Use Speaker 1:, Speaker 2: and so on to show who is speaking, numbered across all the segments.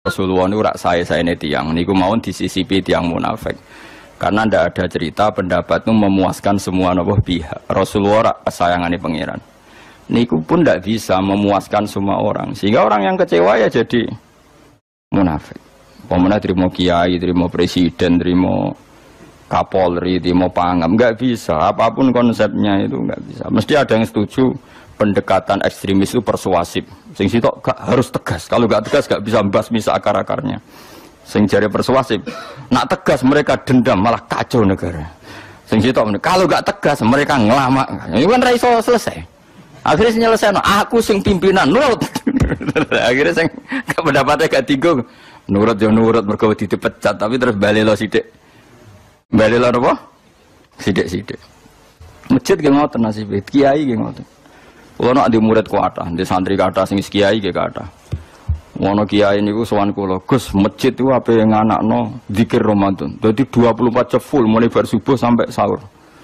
Speaker 1: Rasulullah itu rak saya ini tiang niku mawon disisipi tiang munafik. Karena ndak ada cerita pendapat itu memuaskan semua pihak. Rasulullah rak kesayangane pangeran. Niku pun ndak bisa memuaskan semua orang. Sehingga orang yang kecewa ya jadi munafik. Pemenang terima kiai, terima presiden, terima Kapolri, terima pangam, nggak bisa. Apapun konsepnya itu nggak bisa. Mesti ada yang setuju pendekatan ekstremis itu persuasif. Sing sitok harus tegas. Kalau nggak tegas nggak bisa basmi akar-akarnya. Sing jari persuasif, nak tegas mereka dendam malah kacau negara. Sing sitok kalau nggak tegas mereka ngelama. Ini kan raiso selesai. Akhirnya nyelesai. Aku sing pimpinan nurut. Akhirnya sing pendapatnya gak tinggal. Nurut ya nurut mergo dipecat tapi terus balelo sithik. Balelo apa? Sithik-sithik. Masjid ge ngoten nasib kiai ge ngoten. Kula nek di murid kuatah, di santri kathah sing kiai ge kathah. Ono kiai niku sowan kula, Gus, masjid iku ape nganakno zikir Ramadan. Dadi 24 jam full mulai bar subuh sampai sahur.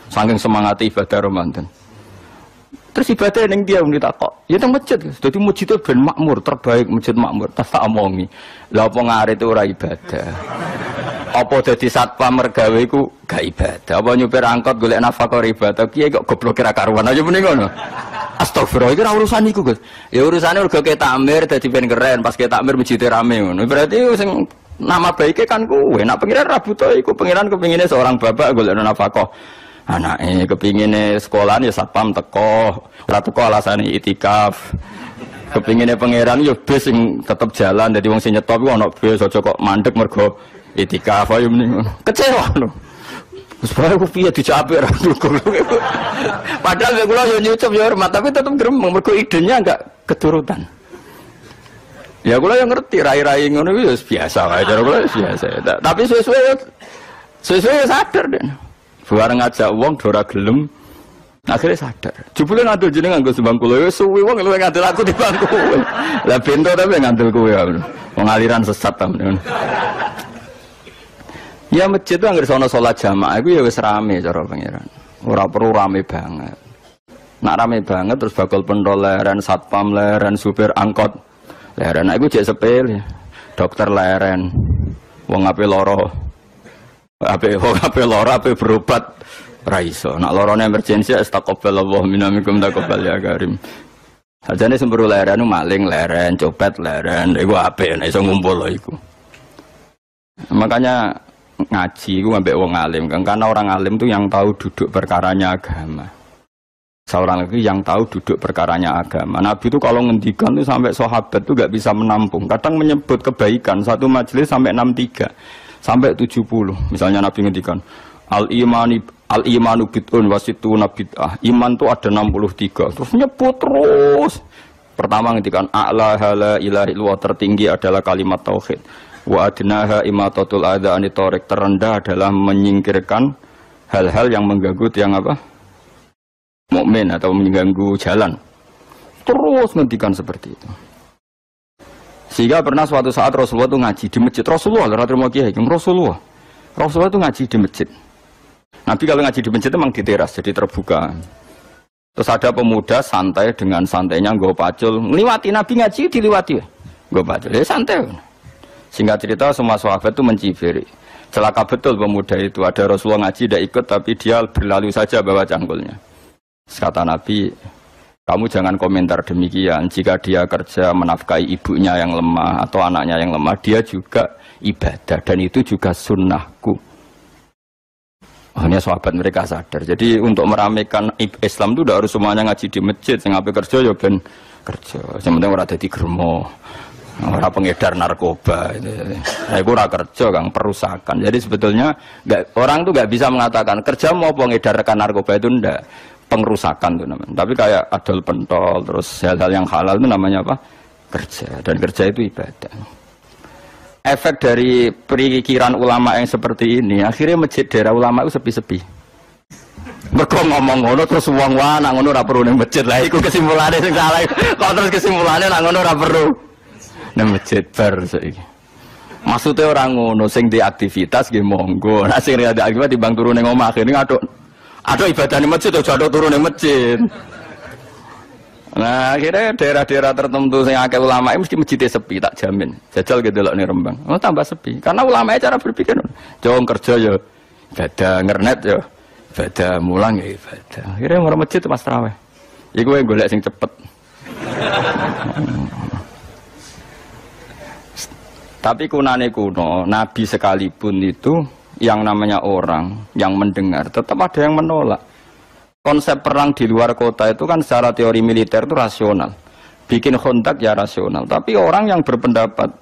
Speaker 1: Saking semangat ibadah Ramadan. Terus ibadah ning dia ditakok. Ya teng masjid, Gus. Dadi masjid itu ben makmur, terbaik masjid makmur. Tas tak omongi. Lah apa ngarit ora ibadah. Apa dadi satpam mergawe iku gak ibadah. Apa nyupir angkot golek nafkah ibadah. Kiai kok goblok kira karuan aja mending ngono. Astagfirullah, iki ora urusan iku, Gus. Ya urusane urga ke takmir dadi ben keren, pas ke takmir masjid rame ngono. Berarti sing nama baiknya kan kowe. Nek pengiran ra butuh iku, pengiran kepingine seorang bapak golek nafkah. Anake kepingine sekolah ya satpam teko, ora teko alasane itikaf. Kepingine pangeran ya bis sing tetep jalan, dadi wong sing nyetop iku ana bis aja kok mandek mergo itikaf ayo mending. Kecewa lho. Wis bae ku piye dicape ra dukung. Padahal kula yo nyucup yo hormat tapi tetep gremeng mergo idenya enggak keturutan. Ya kula yang ngerti rai-rai ngono iku biasa wae cara kula biasa. Tapi sesuai sadar den. Bareng ngajak wong ora gelem akhirnya sadar. Jebule ngandel jeneng nganggo sembang kula wis suwi wong luwih ngandel aku timbang kowe. Lah bento tapi ngandel kowe ya. Wong aliran sesat ta men. Ya masjid itu anggere sono salat jamaah iku ya wis rame cara pangeran. Ora perlu rame banget. Nak rame banget terus bakal pentol leren, satpam leren, supir angkot leren. Iku jek sepele. Dokter leren. Wong ape lara. Ape lara ape berobat ra iso. Nak larane emergensi astagfirullah minamikum taqabbal ya karim. Sajane semburu leren maling leren, copet leren. Iku ape nek iso ngumpul iku. Makanya ngaji itu ngambil wong alim kan, karena orang alim itu yang tahu duduk perkaranya agama. Seorang lagi yang tahu duduk perkaranya agama. Nabi itu kalau ngendikan itu sampai sahabat itu gak bisa menampung. Kadang menyebut kebaikan satu majelis sampai 63 sampai 70. Misalnya Nabi ngendikan al imanu bid'un wasituna bid'ah. Iman itu ada 63. Terus nyebut terus. Pertama ngendikan a'la hala ilaha illallah, tertinggi adalah kalimat tauhid. Wa adnaha imatatul adza ani thariq, terendah adalah menyingkirkan hal-hal yang mengganggu yang apa? Mukmin atau mengganggu jalan. Terus ngendikan seperti itu. Sehingga pernah suatu saat Rasulullah itu ngaji di masjid. Rasulullah terima kiai, Rasulullah itu ngaji di masjid. Nabi kalau ngaji di masjid itu memang di teras, jadi terbuka. Terus ada pemuda santai dengan santainya nggo pacul, ngliwati Nabi ngaji diliwati. Nggo pacul, ya santai. Singkat cerita semua sahabat itu mencibiri. Celaka betul pemuda itu. Ada Rasulullah ngaji tidak ikut tapi dia berlalu saja bawa cangkulnya. Kata Nabi, kamu jangan komentar demikian. Jika dia kerja menafkahi ibunya yang lemah atau anaknya yang lemah, dia juga ibadah dan itu juga sunnahku. Hanya sahabat mereka sadar. Jadi untuk meramaikan Islam itu tidak harus semuanya ngaji di masjid. Yang apa kerja ya ben kerja. Yang penting orang jadi germo. Orang pengedar narkoba, itu ora kerja kang perusakan. Jadi sebetulnya orang tuh nggak bisa mengatakan kerja mau pengedar narkoba itu ndak, pengerusakan tuh namanya. Tapi kayak adol pentol, terus hal-hal yang halal itu namanya apa? Kerja. Dan kerja itu ibadah. Efek dari pikiran ulama yang seperti ini, akhirnya masjid daerah ulama itu sepi-sepi. Mergo ngomong ngono terus wong wae nang ngono ora perlu ning masjid. Lah iku kesimpulane sing salah. Kok terus kesimpulane nang ngono ora perlu nang masjid bar saiki. Maksudnya orang ngono sing di aktivitas nggih monggo. Nek sing ada aktivitas timbang turu ning omah kene ngaduk. Aduk ibadah ning masjid aja aduk turu ning masjid. Nah, akhirnya daerah-daerah tertentu yang akeh ulama mesti masjidnya sepi, tak jamin. Jajal gitu loh nih Rembang. Oh, tambah sepi. Karena ulama cara berpikir, jauh kerja ya, ibadah ngernet ya, ibadah mulang ya ibadah. Akhirnya orang masjid itu pas tarawih. Iku yang golek sing cepet. Tapi kunane kuno, Nabi sekalipun itu yang namanya orang yang mendengar, tetap ada yang menolak. Konsep perang di luar kota itu kan secara teori militer itu rasional. Bikin kontak ya rasional. Tapi orang yang berpendapat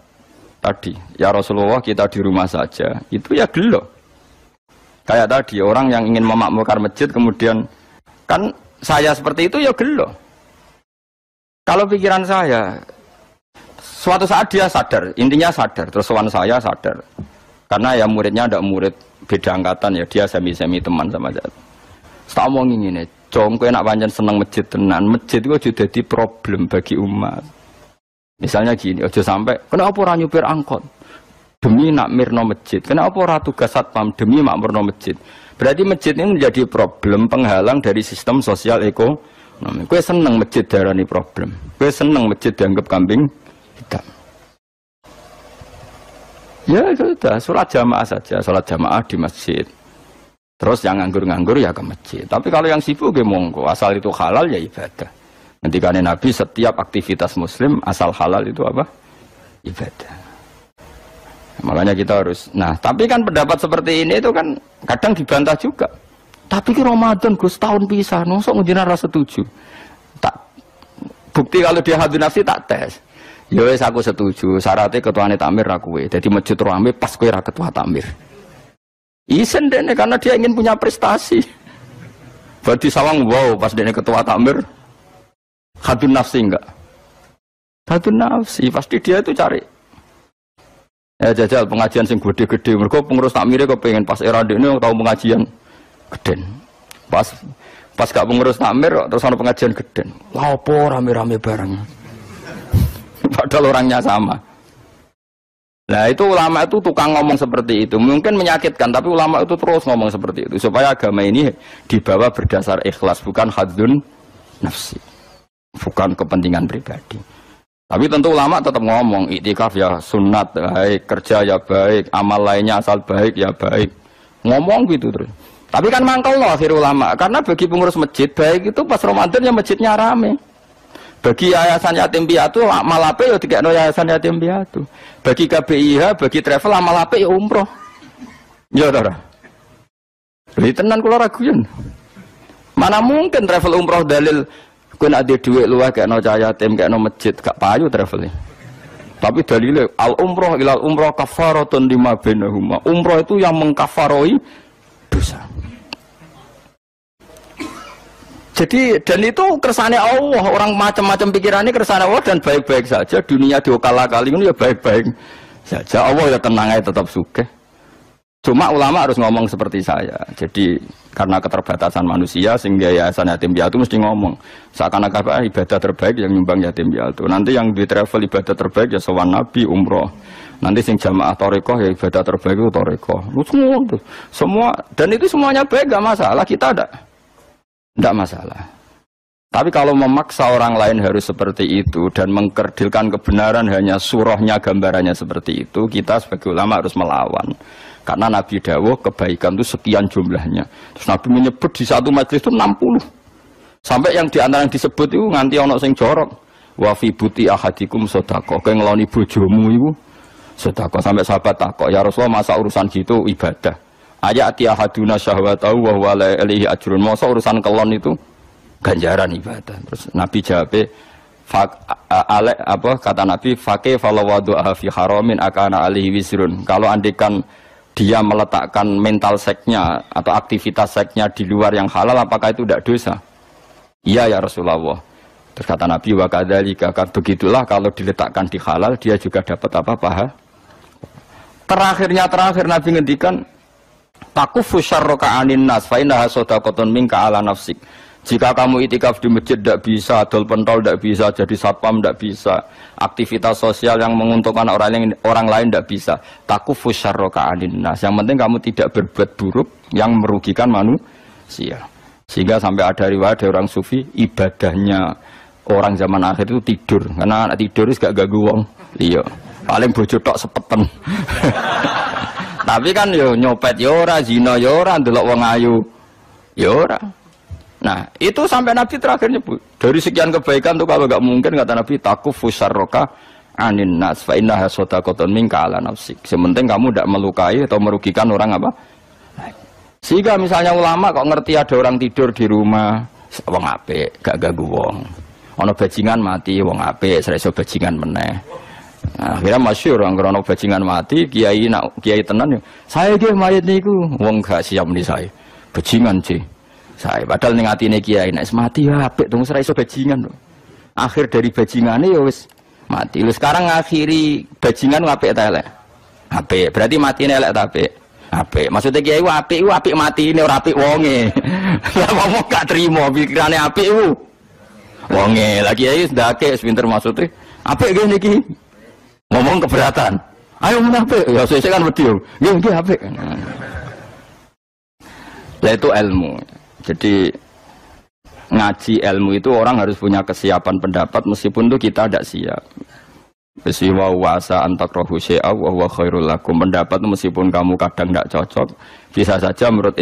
Speaker 1: tadi, ya Rasulullah kita di rumah saja, itu ya gelo. Kayak tadi, orang yang ingin memakmurkan masjid kemudian, kan saya seperti itu ya gelo. Kalau pikiran saya, suatu saat dia sadar, intinya sadar, terus sowan saya sadar. Karena ya muridnya ada murid beda angkatan ya, dia semi-semi teman sama saya. Tak omongin ini, cong, kowe nak pancen seneng masjid tenan, masjid itu sudah jadi problem bagi umat. Misalnya gini, aja sampai, kenapa orang nyupir angkot demi nak mirno masjid, kenapa orang tugas satpam demi makmurno masjid. Berarti masjid ini menjadi problem penghalang dari sistem sosial ekonomi. Kowe seneng masjid darani problem, kowe seneng masjid dianggap kambing hitam. Ya sudah, sholat jamaah saja, sholat jamaah di masjid. Terus yang nganggur-nganggur ya ke masjid. Tapi kalau yang sibuk ya monggo, asal itu halal ya ibadah. Ketika Nabi setiap aktivitas muslim asal halal itu apa? Ibadah. Makanya kita harus. Nah, tapi kan pendapat seperti ini itu kan kadang dibantah juga. Tapi ki Ramadan Gus tahun pisah, nosok njenengan ra setuju. Tak bukti kalau dia hadir nafsi tak tes. Ya wis aku setuju, syaratnya ketuane takmir ra kowe. Dadi masjid rame pas kowe ra ketua takmir. Isen dene karena dia ingin punya prestasi. Berarti sawang wow pas dene ketua takmir hadun nafsi enggak? Hadun nafsi pasti dia itu cari. Ya jajal pengajian sing gede-gede. Mergo pengurus takmire kok pengen pas era dene tahu pengajian geden. Pas gak pengurus takmir terus ana pengajian geden. Lah opo rame-rame bareng. Padahal orangnya sama. Nah itu ulama itu tukang ngomong seperti itu. Mungkin menyakitkan, tapi ulama itu terus ngomong seperti itu. Supaya agama ini dibawa berdasar ikhlas, bukan hadzun nafsi. Bukan kepentingan pribadi. Tapi tentu ulama tetap ngomong, iktikaf ya sunat, baik, kerja ya baik, amal lainnya asal baik ya baik. Ngomong gitu terus. Tapi kan mangkel loh akhir ulama. Karena bagi pengurus masjid, baik itu pas Ramadan ya masjidnya rame. Bagi yayasan yatim piatu amal apik ya dikekno yayasan yatim piatu. Bagi KBIH, bagi travel amal apik ya umroh. Ya ora. Lha tenan kula raguyen. Mana mungkin travel umroh dalil kowe nek ada dhuwit luwih kekno cah yatim kekno masjid gak payu travel. Tapi dalile al umroh ilal umroh kafaratun lima bainahuma. Umroh itu yang mengkafaroi dosa. Jadi dan itu kersane Allah, orang macam-macam pikirannya kersane Allah dan baik-baik saja. Dunia diokal-akali ini ya baik-baik saja. Allah ya tenang aja tetap sugih. Cuma ulama harus ngomong seperti saya. Jadi karena keterbatasan manusia sehingga yayasan yatim piatu mesti ngomong seakan-akan ibadah terbaik yang nyumbang yatim piatu. Nanti yang di travel ibadah terbaik ya sowan Nabi umroh. Nanti sing jamaah torekoh ya ibadah terbaik itu torekoh. Semua dan itu semuanya baik gak masalah, kita ada. Tidak masalah. Tapi kalau memaksa orang lain harus seperti itu dan mengkerdilkan kebenaran hanya surahnya gambarannya seperti itu, kita sebagai ulama harus melawan. Karena Nabi dawuh kebaikan itu sekian jumlahnya. Terus Nabi menyebut di satu majelis itu 60. Sampai yang diantara yang disebut itu nganti ono sing jorok. Wa fi buti ahadikum sedekah. Kowe ngeloni bojomu iku sedekah. Sampai sahabat takok, "Ya Rasulullah, masa urusan gitu ibadah?" Ayati ahaduna syahwatahu wa huwa alaihi ajrun. Masa urusan kelon itu ganjaran ibadah. Terus Nabi jawab, kata Nabi, faqih falawadu'a fi haramin akana alaihi wisrun. Kalau andikan dia meletakkan mental seksnya atau aktivitas seksnya di luar yang halal, apakah itu tidak dosa? Iya ya Rasulullah. Terus kata Nabi, wa kadzalika, begitulah kalau diletakkan di halal dia juga dapat apa paha. Terakhir Nabi ngendikan takufu syarraka anin nas fa innaha shadaqatun minka ala nafsik. Jika kamu itikaf di masjid tidak bisa, adol pentol tidak bisa, jadi satpam tidak bisa, aktivitas sosial yang menguntungkan orang lain tidak bisa. Takufu syarraka anin nas. Yang penting kamu tidak berbuat buruk yang merugikan manusia. Sehingga sampai ada riwayat dari orang sufi, ibadahnya orang zaman akhir itu tidur, karena anak tidur itu gak ganggu wong. Iya, paling bojo tok sepeten. Tapi kan yo nyopet yo ora, zina yo ora, ndelok wong ayu yo ora. Nah, itu sampai Nabi terakhir nyebut. Dari sekian kebaikan tuh kalau gak mungkin kata Nabi takufu syarroka anin nas fa innaha shadaqatun minka ala nafsik. Sementing kamu tidak melukai atau merugikan orang apa? Sehingga misalnya ulama kok ngerti ada orang tidur di rumah, wong apik, gak ganggu wong. Ana bajingan mati, wong apik, sreso bajingan meneh. Nah, akhirnya masyhur orang krono bajingan mati, kiai tenan, saya nggih mayit niku, wong gak siap nih saya. Bajingan sih. Saya padahal ning atine kiai nek mati ya apik dong ora iso bajingan. Akhir dari bajingane ya wis mati. Lha sekarang ngakhiri bajingan apik ta elek? Apik. Berarti matine elek ta apik? Apik. Maksudnya kiai apik iku apik matine ora apik wonge. Lah ngomong gak trimo pikirane apik iku. Wonge. Lah kiai ndake pinter maksudnya apik nggih niki. Ngomong keberatan. Ayo mun apik. Ya sesuk kan wedi yo. Nggih apik. Lah itu ilmu. Jadi ngaji ilmu itu orang harus punya kesiapan pendapat meskipun itu kita tidak siap. Besiwa wasa antakrohu syai'a wa huwa khairul lakum. Pendapat meskipun kamu kadang tidak cocok, bisa saja menurut